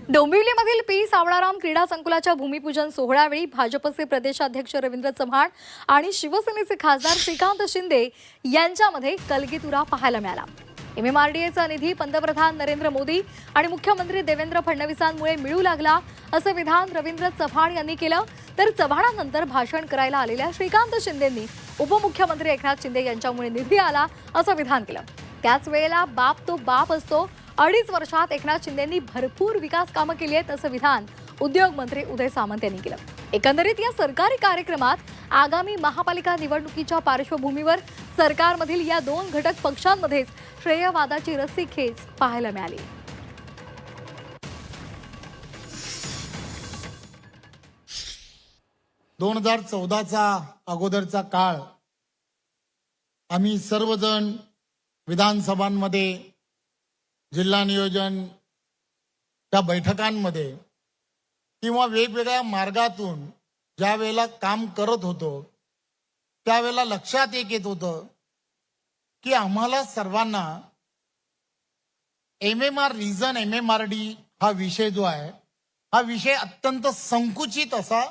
डोंबिवलीमधील P Savalaram क्रीडा संकुलाच्या भूमिपूजन सोहळ्यावेळी भाजपचे प्रदेशाध्यक्ष रवींद्र चव्हाण आणि शिवसेनेचे खासदार श्रीकांत शिंदे यांच्यामध्ये कलगीतुरा पाहायला मिळाला। एमएमआरडीएचा निधी पंतप्रधान नरेंद्र मोदी आणि मुख्यमंत्री देवेंद्र फडणवीसांमुळे मिळू लागला असं विधान रवींद्र चव्हाण यांनी केलं। तर चव्हाणांनंतर भाषण करायला आलेल्या श्रीकांत शिंदेंनी उपमुख्यमंत्री एकनाथ शिंदे यांच्यामुळे निधी आला असं विधान केलं। त्याच वेळेला बाप तो बाप असतो। 2.5 वर्षात एकनाथ शिंदेंनी भरपूर विकास कामं केली आहेत असं विधान उद्योग मंत्री उदय सामंत यांनी केलं। एकंदरीत या सरकारी कार्यक्रमात आगामी महापालिका निवडणुकीच्या पार्श्वभूमीवर सरकारमधील या दोन घटक पक्षांमध्येच श्रेयवादाची रस्सीखेच पाहायला मिळाली। दोन 2014चा अगोदरचा काळ आम्ही सर्वजण विधानसभांमध्ये जिल्हा नियोजन त्या बैठकांमध्ये किंवा वेगवेगळ्या मार्गातून ज्या वेळेला काम करत होतो त्यावेळेला लक्षात येत होतं की आम्हाला सर्वांना एमएमआर रिजन एमएमआरडी हा विषय जो आहे हा विषय अत्यंत संकुचित असा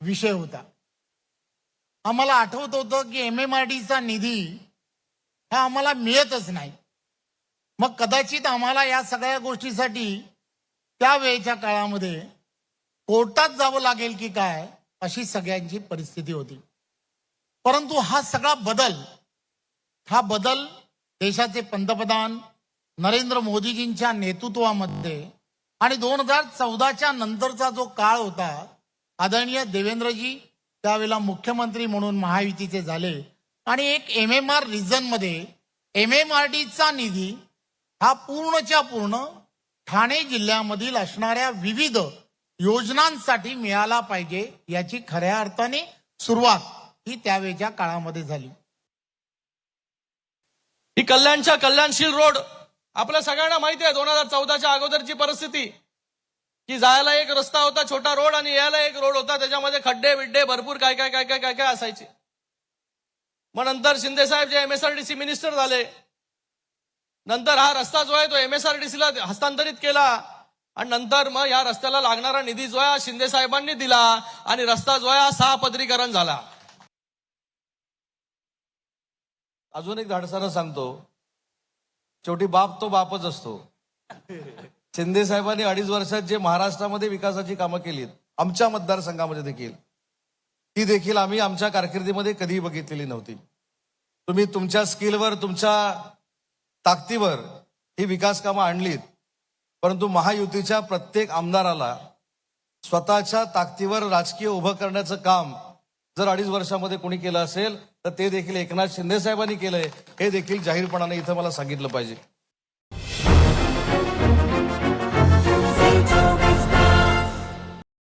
विषय होता। आम्हाला आठवत होतं की एमएमआरडीचा निधी हा आम्हाला मिळतच नाही। मग कदाचित आम्हाला या सगळ्या गोष्टीसाठी त्यावेळेच्या काळामध्ये कोर्टात जावं लागेल की काय अशी सगळ्यांची परिस्थिती होती। परंतु हा सगळा बदल देशाचे पंतप्रधान नरेंद्र मोदीजींच्या नेतृत्वामध्ये आणि 2014च्या नंतरचा जो काळ होता आदरणीय देवेंद्रजी त्यावेळेला मुख्यमंत्री म्हणून महायुतीचे झाले आणि एक एमएमआर रिजन मध्ये एमएमआरडीचा निधी हा पूर्णच्या पूर्ण ठाणे जिल्ह्यामधील असणाऱ्या विविध योजनांसाठी मिळाला पाहिजे याची खऱ्या अर्थाने सुरुवात ही त्यावेळच्या काळामध्ये झाली। ही कल्याणच्या कल्याणशील रोड आपल्या सगळ्यांना माहिती आहे। 2014च्या अगोदरची परिस्थिती की जायला एक रस्ता होता छोटा रोड आणि यायला एक रोड होता, त्याच्यामध्ये खड्डे बिड्डे भरपूर काय काय काय काय काय काय असायचे। मग नंतर शिंदे साहेब जे एमएसआरडीसी मिनिस्टर झाले नंतर हा रस्ता जो आहे तो एमएसआरडीसी ला हस्तांतरित केला आणि नंतर मग या रस्त्याला लागणारा निधी जो आहे शिंदे साहेबांनी दिला आणि रस्ता जो आहे 6 पदरीकरण झाला। अजून एक धाडसानं सांगतो, शेवटी बाप तो बापच असतो। शिंदे साहेबांनी 2.5 वर्षात जे महाराष्ट्रामध्ये विकासाची कामं केलीत आमच्या मतदारसंघामध्ये देखील ती देखील आम्ही आमच्या कारकिर्दीमध्ये कधीही बघितलेली नव्हती। तुम्ही तुमच्या स्किलवर तुमच्या ताकदीवर ही विकास कामं आणलीत, परंतु महायुतीच्या प्रत्येक आमदाराला स्वतःच्या ताकदीवर राजकीय उभं करण्याचं काम जर 2.5 वर्षामध्ये कोणी केलं असेल तर ते देखील एकनाथ शिंदे साहेबांनी केलंय हे देखील जाहीरपणाने इथं मला सांगितलं पाहिजे।